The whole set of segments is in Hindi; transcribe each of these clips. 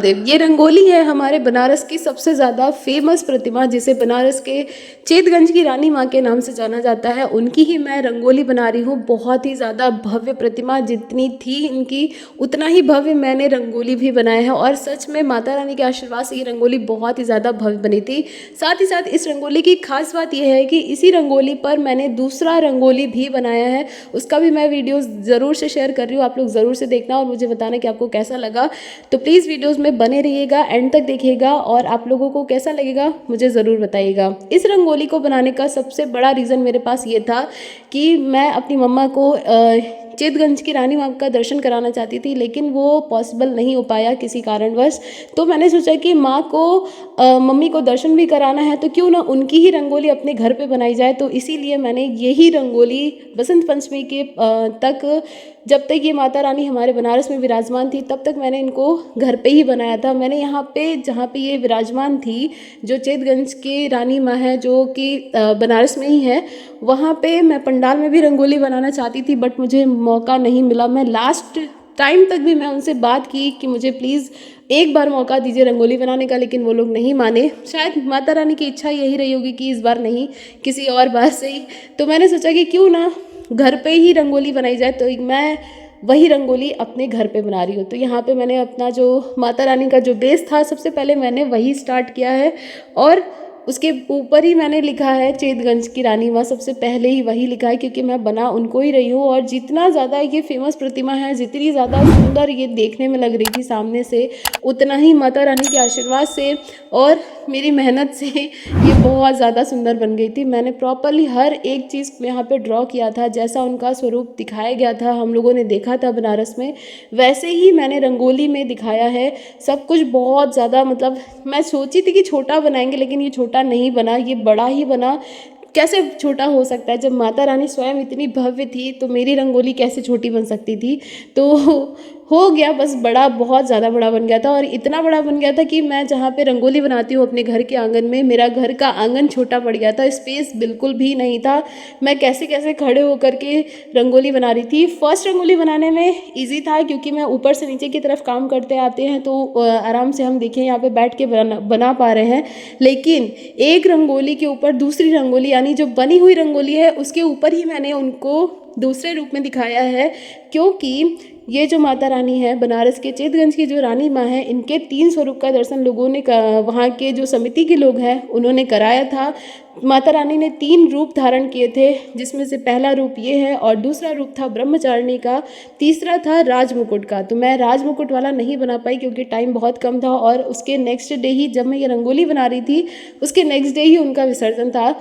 महादेव। ये रंगोली है हमारे बनारस की सबसे ज़्यादा फेमस प्रतिमा, जिसे बनारस के चेतगंज की रानी माँ के नाम से जाना जाता है। उनकी ही मैं रंगोली बना रही हूँ। बहुत ही ज़्यादा भव्य प्रतिमा जितनी थी इनकी, उतना ही भव्य मैंने रंगोली भी बनाया है। और सच में माता रानी के आशीर्वाद से ये रंगोली बहुत ही ज़्यादा भव्य बनी थी। साथ ही साथ इस रंगोली की खास बात यह है कि इसी रंगोली पर मैंने दूसरा रंगोली भी बनाया है। उसका भी मैं वीडियो ज़रूर से शेयर कर रही हूँ, आप लोग ज़रूर से देखना और मुझे बताना कि आपको कैसा लगा। तो प्लीज़ वीडियोस में बने रहिएगा, एंड तक देखिएगा और आप लोगों को कैसा लगेगा मुझे ज़रूर बताइएगा। इस रंगोली को बनाने का सबसे बड़ा रीज़न मेरे पास ये था कि मैं अपनी मम्मा को चेतगंज की रानी माँ का दर्शन कराना चाहती थी, लेकिन वो पॉसिबल नहीं हो पाया किसी कारणवश। तो मैंने सोचा कि माँ को मम्मी को दर्शन भी कराना है तो क्यों ना उनकी ही रंगोली अपने घर पे बनाई जाए। तो इसीलिए मैंने यही रंगोली बसंत पंचमी के तक, जब तक ये माता रानी हमारे बनारस में विराजमान थी तब तक मैंने इनको घर पे ही बनाया था। मैंने यहाँ पे जहाँ पे ये विराजमान थी, जो चेतगंज की रानी माँ है जो कि बनारस में ही है, वहाँ पे मैं पंडाल में भी रंगोली बनाना चाहती थी, बट मुझे मौका नहीं मिला। मैं लास्ट टाइम तक भी मैं उनसे बात की कि मुझे प्लीज़ एक बार मौका दीजिए रंगोली बनाने का, लेकिन वो लोग नहीं माने। शायद माता रानी की इच्छा यही रही होगी कि इस बार नहीं, किसी और बार से ही। तो मैंने सोचा कि क्यों ना घर पे ही रंगोली बनाई जाए। तो मैं वही रंगोली अपने घर पे बना रही हूँ। तो यहाँ पे मैंने अपना जो माता रानी का जो बेस था, सबसे पहले मैंने वही स्टार्ट किया है और उसके ऊपर ही मैंने लिखा है चेतगंज की रानी माँ। सबसे पहले ही वही लिखा है क्योंकि मैं बना उनको ही रही हूँ। और जितना ज़्यादा ये फेमस प्रतिमा है, जितनी ज़्यादा सुंदर ये देखने में लग रही थी सामने से, उतना ही माता रानी के आशीर्वाद से और मेरी मेहनत से ये बहुत ज़्यादा सुंदर बन गई थी। मैंने प्रॉपरली हर एक चीज़ यहाँ पे ड्रॉ किया था, जैसा उनका स्वरूप दिखाया गया था, हम लोगों ने देखा था बनारस में, वैसे ही मैंने रंगोली में दिखाया है। सब कुछ बहुत ज़्यादा, मतलब मैं सोची थी कि छोटा बनाएंगे, लेकिन ये छोटा नहीं बना, ये बड़ा ही बना। कैसे छोटा हो सकता है? जब माता रानी स्वयं इतनी भव्य थी तो मेरी रंगोली कैसे छोटी बन सकती थी? तो हो गया बस बड़ा, बहुत ज़्यादा बड़ा बन गया था। और इतना बड़ा बन गया था कि मैं जहाँ पे रंगोली बनाती हूँ अपने घर के आंगन में, मेरा घर का आंगन छोटा पड़ गया था, स्पेस बिल्कुल भी नहीं था। मैं कैसे कैसे खड़े होकर के रंगोली बना रही थी। फर्स्ट रंगोली बनाने में ईजी था क्योंकि मैं ऊपर से नीचे की तरफ काम करते आते हैं, तो आराम से हम देखें यहाँ पे बैठ के बना पा रहे हैं। लेकिन एक रंगोली के ऊपर दूसरी रंगोली, यानी जो बनी हुई रंगोली है उसके ऊपर ही मैंने उनको दूसरे रूप में दिखाया है। क्योंकि ये जो माता रानी है, बनारस के चेतगंज की जो रानी माँ है, इनके 3 स्वरूप का दर्शन लोगों ने, वहाँ के जो समिति के लोग हैं उन्होंने कराया था। माता रानी ने 3 रूप धारण किए थे, जिसमें से पहला रूप ये है और दूसरा रूप था ब्रह्मचारिणी का, तीसरा था राजमुकुट का। तो मैं राजमुकुट वाला नहीं बना पाई क्योंकि टाइम बहुत कम था, और उसके नेक्स्ट डे ही, जब मैं ये रंगोली बना रही थी उसके नेक्स्ट डे ही उनका विसर्जन था।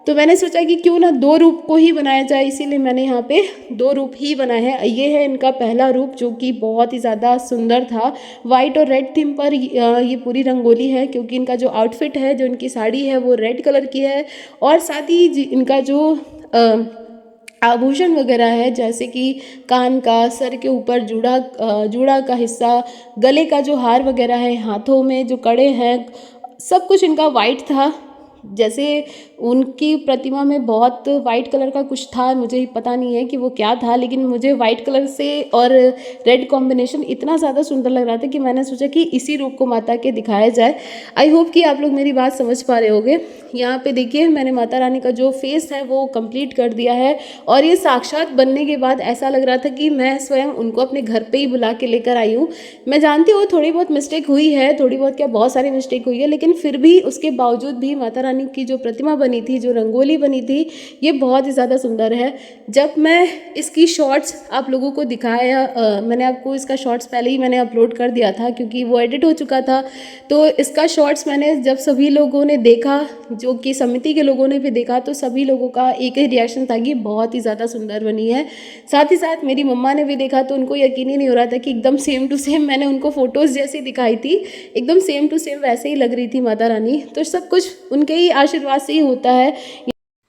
तो मैंने सोचा कि क्यों ना 2 रूप को ही बनाया जाए, इसीलिए मैंने यहाँ पे 2 रूप ही बनाए हैं। ये है इनका पहला रूप जो कि बहुत ही ज़्यादा सुंदर था। वाइट और रेड थीम पर ये पूरी रंगोली है, क्योंकि इनका जो आउटफिट है, जो इनकी साड़ी है, वो रेड कलर की है। और साथ ही इनका जो आभूषण वगैरह है, जैसे कि कान का, सर के ऊपर जूड़ा का हिस्सा, गले का जो हार वगैरह है, हाथों में जो कड़े हैं, सब कुछ इनका वाइट था। जैसे उनकी प्रतिमा में बहुत वाइट कलर का कुछ था, मुझे पता नहीं है कि वो क्या था, लेकिन मुझे वाइट कलर से और रेड कॉम्बिनेशन इतना ज़्यादा सुंदर लग रहा था कि मैंने सोचा कि इसी रूप को माता के दिखाया जाए। आई होप कि आप लोग मेरी बात समझ पा रहे होंगे। यहाँ पे देखिए मैंने माता रानी का जो फेस है वो कंप्लीट कर दिया है, और ये साक्षात बनने के बाद ऐसा लग रहा था कि मैं स्वयं उनको अपने घर पे ही बुला के लेकर आई हूँ। मैं जानती हूँ थोड़ी बहुत मिस्टेक हुई है, थोड़ी बहुत क्या बहुत सारी मिस्टेक हुई है, लेकिन फिर भी उसके बावजूद भी माता रानी की जो प्रतिमा बनी थी, जो रंगोली बनी थी, ये बहुत ही ज़्यादा सुंदर है। जब मैं इसकी शॉर्ट्स आप लोगों को दिखाया, मैंने आपको इसका शॉर्ट्स पहले ही मैंने अपलोड कर दिया था क्योंकि वो एडिट हो चुका था। तो इसका शॉर्ट्स मैंने जब सभी लोगों ने देखा, जो कि समिति के लोगों ने भी देखा, तो सभी लोगों का एक ही रिएक्शन था कि बहुत ही ज़्यादा सुंदर बनी है। साथ ही साथ मेरी मम्मा ने भी देखा तो उनको यकीन ही नहीं हो रहा था कि एकदम सेम टू सेम मैंने उनको फ़ोटोज़ जैसी दिखाई थी, एकदम सेम टू सेम वैसे ही लग रही थी माता रानी। तो सब कुछ उनके ही आशीर्वाद से ही होता है।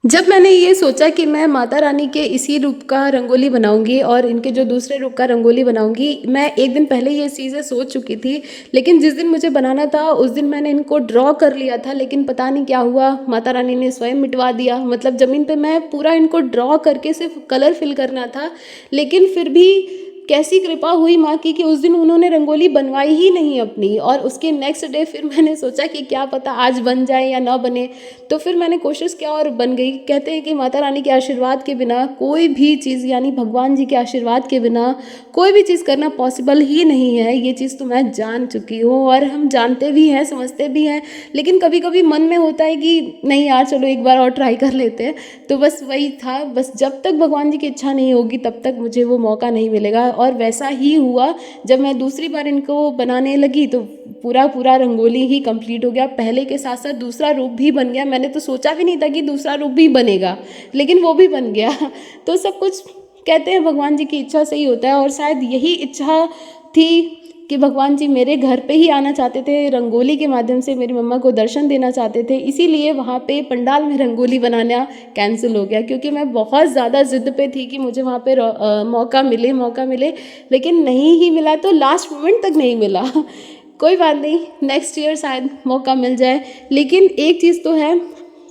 जब मैंने ये सोचा कि मैं माता रानी के इसी रूप का रंगोली बनाऊंगी और इनके जो दूसरे रूप का रंगोली बनाऊंगी, मैं एक दिन पहले ये चीज़ें सोच चुकी थी, लेकिन जिस दिन मुझे बनाना था उस दिन मैंने इनको ड्रॉ कर लिया था, लेकिन पता नहीं क्या हुआ, माता रानी ने स्वयं मिटवा दिया। मतलब ज़मीन पे मैं पूरा इनको ड्रॉ करके सिर्फ कलर फिल करना था, लेकिन फिर भी कैसी कृपा हुई माँ की कि उस दिन उन्होंने रंगोली बनवाई ही नहीं अपनी, और उसके नेक्स्ट डे फिर मैंने सोचा कि क्या पता आज बन जाए या ना बने, तो फिर मैंने कोशिश किया और बन गई। कहते हैं कि माता रानी के आशीर्वाद के बिना कोई भी चीज़, यानी भगवान जी के आशीर्वाद के बिना कोई भी चीज़ करना पॉसिबल ही नहीं है। ये चीज़ तो मैं जान चुकी हूँ और हम जानते भी हैं, समझते भी हैं, लेकिन कभी कभी मन में होता है कि नहीं यार चलो एक बार और ट्राई कर लेते हैं। तो बस वही था, बस जब तक भगवान जी की इच्छा नहीं होगी तब तक मुझे वो मौका नहीं मिलेगा। और वैसा ही हुआ, जब मैं दूसरी बार इनको बनाने लगी तो पूरा पूरा रंगोली ही कंप्लीट हो गया। पहले के साथ साथ दूसरा रूप भी बन गया। मैंने तो सोचा भी नहीं था कि दूसरा रूप भी बनेगा, लेकिन वो भी बन गया। तो सब कुछ कहते हैं भगवान जी की इच्छा से ही होता है, और शायद यही इच्छा थी कि भगवान जी मेरे घर पे ही आना चाहते थे, रंगोली के माध्यम से मेरी मम्मा को दर्शन देना चाहते थे, इसीलिए वहाँ पे पंडाल में रंगोली बनाना कैंसिल हो गया। क्योंकि मैं बहुत ज़्यादा ज़िद पे थी कि मुझे वहाँ पे मौका मिले, लेकिन नहीं ही मिला, तो लास्ट मोमेंट तक नहीं मिला। कोई बात नहीं, नेक्स्ट ईयर शायद मौका मिल जाए। लेकिन एक चीज़ तो है,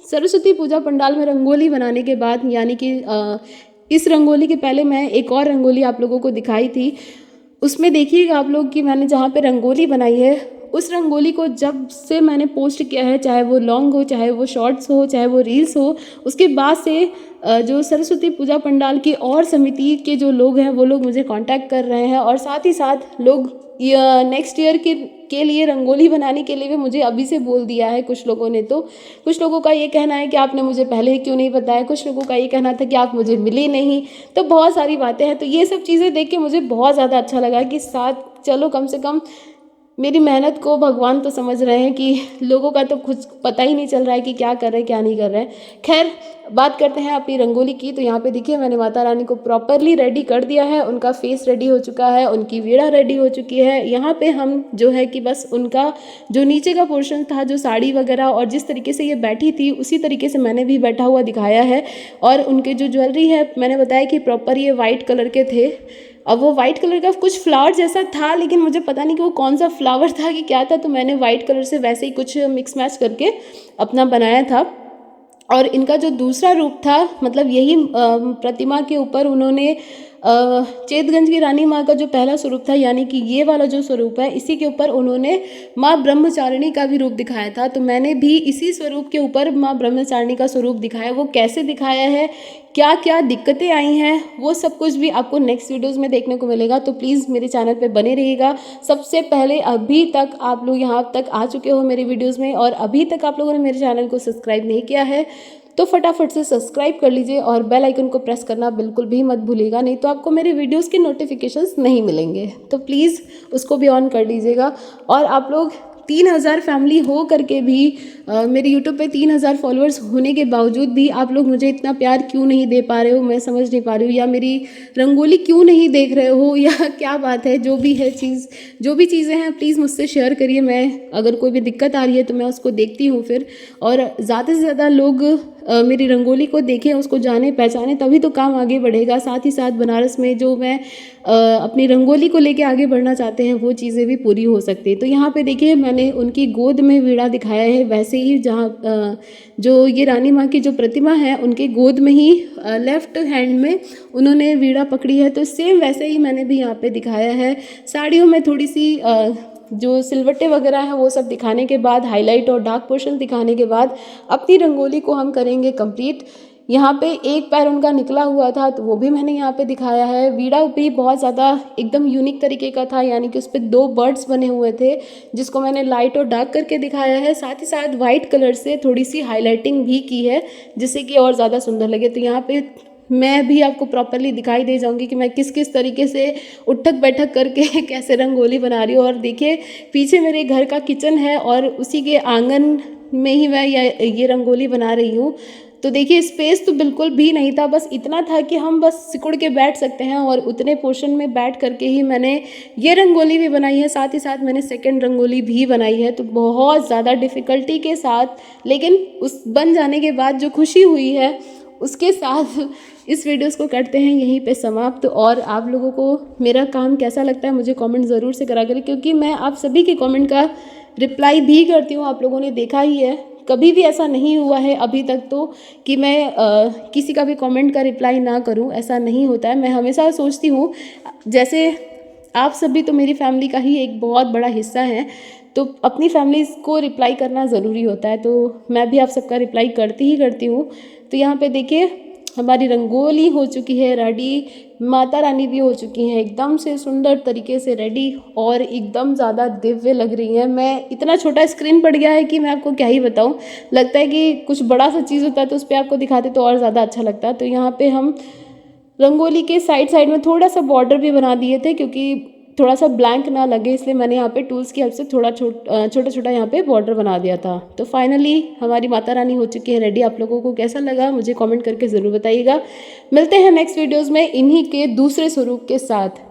सरस्वती पूजा पंडाल में रंगोली बनाने के बाद, यानी कि इस रंगोली के पहले मैं एक और रंगोली आप लोगों को दिखाई थी, उसमें देखिएगा आप लोग कि मैंने जहाँ पे रंगोली बनाई है, उस रंगोली को जब से मैंने पोस्ट किया है, चाहे वो लॉन्ग हो, चाहे वो शॉर्ट्स हो, चाहे वो रील्स हो, उसके बाद से जो सरस्वती पूजा पंडाल की और समिति के जो लोग हैं वो लोग मुझे कांटेक्ट कर रहे हैं, और साथ ही साथ लोग नेक्स्ट ईयर के लिए रंगोली बनाने के लिए भी मुझे अभी से बोल दिया है। कुछ लोगों ने, तो कुछ लोगों का ये कहना है कि आपने मुझे पहले क्यों नहीं बताया, कुछ लोगों का ये कहना था कि आप मुझे मिले नहीं, तो बहुत सारी बातें हैं। तो ये सब चीज़ें देख के मुझे बहुत ज़्यादा अच्छा लगा कि साथ चलो, कम से कम मेरी मेहनत को भगवान तो समझ रहे हैं कि लोगों का तो कुछ पता ही नहीं चल रहा है कि क्या कर रहे हैं क्या नहीं कर रहे हैं। खैर, बात करते हैं अपनी रंगोली की। तो यहाँ पे देखिए मैंने माता रानी को प्रॉपरली रेडी कर दिया है, उनका फेस रेडी हो चुका है, उनकी वीणा रेडी हो चुकी है। यहाँ पे हम जो है कि बस उनका जो नीचे का पोर्शन था, जो साड़ी वगैरह और जिस तरीके से ये बैठी थी उसी तरीके से मैंने भी बैठा हुआ दिखाया है। और उनके जो ज्वेलरी है, मैंने बताया कि प्रॉपर ये वाइट कलर के थे। अब वो वाइट कलर का कुछ फ्लावर जैसा था, लेकिन मुझे पता नहीं कि वो कौन सा फ्लावर था कि क्या था, तो मैंने वाइट कलर से वैसे ही कुछ मिक्स मैच करके अपना बनाया था। और इनका जो दूसरा रूप था, मतलब यही प्रतिमा के ऊपर उन्होंने चेतगंज की रानी माँ का जो पहला स्वरूप था, यानी कि ये वाला जो स्वरूप है, इसी के ऊपर उन्होंने माँ ब्रह्मचारिणी का भी रूप दिखाया था। तो मैंने भी इसी स्वरूप के ऊपर माँ ब्रह्मचारिणी का स्वरूप दिखाया। वो कैसे दिखाया है, क्या क्या दिक्कतें आई हैं, वो सब कुछ भी आपको नेक्स्ट वीडियोस में देखने को मिलेगा। तो प्लीज़ मेरे चैनल पे बने रहिएगा। सबसे पहले, अभी तक आप लोग यहाँ तक आ चुके हो मेरी वीडियोस में और अभी तक आप लोगों ने मेरे चैनल को सब्सक्राइब नहीं किया है, तो फटाफट से सब्सक्राइब कर लीजिए और बेल आइकन को प्रेस करना बिल्कुल भी मत भूलिएगा, नहीं तो आपको मेरे वीडियोस के नोटिफिकेशंस नहीं मिलेंगे। तो प्लीज़ उसको भी ऑन कर दीजिएगा। और आप लोग 3000 फैमिली हो करके भी मेरे यूट्यूब पे 3000 फॉलोअर्स होने के बावजूद भी आप लोग मुझे इतना प्यार क्यों नहीं दे पा रहे हो, मैं समझ नहीं पा रही हूँ। या मेरी रंगोली क्यों नहीं देख रहे हो, या क्या बात है। जो भी है चीज़, जो भी चीज़ें हैं प्लीज़ मुझसे शेयर करिए। मैं अगर कोई भी दिक्कत आ रही है तो मैं उसको देखती हूँ फिर, और ज़्यादा से ज़्यादा लोग मेरी रंगोली को देखें, उसको जाने पहचाने, तभी तो काम आगे बढ़ेगा। साथ ही साथ बनारस में जो मैं अपनी रंगोली को लेके आगे बढ़ना चाहते हैं वो चीज़ें भी पूरी हो सकती है। तो यहाँ पे देखिए मैंने उनकी गोद में वीणा दिखाया है, वैसे ही जहाँ जो ये रानी माँ की जो प्रतिमा है उनके गोद में ही लेफ्ट हैंड में उन्होंने वीणा पकड़ी है। तो सेम वैसे ही मैंने भी यहाँ पे दिखाया है। साड़ियों में थोड़ी सी जो सिलवट्टे वगैरह हैं वो सब दिखाने के बाद, हाईलाइट और डार्क पोर्शन दिखाने के बाद अपनी रंगोली को हम करेंगे कंप्लीट। यहाँ पे एक पैर उनका निकला हुआ था तो वो भी मैंने यहाँ पे दिखाया है। वीणा भी बहुत ज़्यादा एकदम यूनिक तरीके का था, यानी कि उस पर 2 बर्ड्स बने हुए थे जिसको मैंने लाइट और डार्क करके दिखाया है। साथ ही साथ वाइट कलर से थोड़ी सी हाईलाइटिंग भी की है जिससे कि और ज़्यादा सुंदर लगे। तो यहाँ पे मैं भी आपको प्रॉपरली दिखाई दे जाऊंगी कि मैं किस किस तरीके से उठक बैठक करके कैसे रंगोली बना रही हूँ। और देखिए पीछे मेरे घर का किचन है और उसी के आंगन में ही मैं ये रंगोली बना रही हूँ। तो देखिए स्पेस तो बिल्कुल भी नहीं था, बस इतना था कि हम बस सिकुड़ के बैठ सकते हैं, और उतने पोर्शन में बैठ करके ही मैंने ये रंगोली भी बनाई है। साथ ही साथ मैंने सेकंड रंगोली भी बनाई है, तो बहुत ज़्यादा डिफ़िकल्टी के साथ, लेकिन उस बन जाने के बाद जो खुशी हुई है उसके साथ इस वीडियोस को करते हैं यहीं पे समाप्त। और आप लोगों को मेरा काम कैसा लगता है मुझे कमेंट ज़रूर से करा करें, क्योंकि मैं आप सभी के कमेंट का रिप्लाई भी करती हूँ। आप लोगों ने देखा ही है, कभी भी ऐसा नहीं हुआ है अभी तक तो कि मैं किसी का भी कमेंट का रिप्लाई ना करूं, ऐसा नहीं होता है। मैं हमेशा सोचती हूँ, जैसे आप सभी तो मेरी फैमिली का ही एक बहुत बड़ा हिस्सा हैं, तो अपनी फैमिली को रिप्लाई करना ज़रूरी होता है, तो मैं भी आप सबका रिप्लाई करती ही करती हूँ। तो यहाँ पे देखिए हमारी रंगोली हो चुकी है रेडी, माता रानी भी हो चुकी हैं एकदम से सुंदर तरीके से रेडी और एकदम ज़्यादा दिव्य लग रही हैं। मैं इतना छोटा स्क्रीन पड़ गया है कि मैं आपको क्या ही बताऊं, लगता है कि कुछ बड़ा सा चीज़ होता है तो उस पर आपको दिखाते तो और ज़्यादा अच्छा लगता है। तो यहाँ पे हम रंगोली के साइड साइड में थोड़ा सा बॉर्डर भी बना दिए थे, क्योंकि थोड़ा सा ब्लैंक ना लगे, इसलिए मैंने यहाँ पे टूल्स की हेल्प से थोड़ा छोटा छोटा यहाँ पे बॉर्डर बना दिया था। तो फाइनली हमारी माता रानी हो चुकी है रेडी। आप लोगों को कैसा लगा मुझे कमेंट करके ज़रूर बताइएगा। मिलते हैं नेक्स्ट वीडियोज़ में इन्हीं के दूसरे स्वरूप के साथ।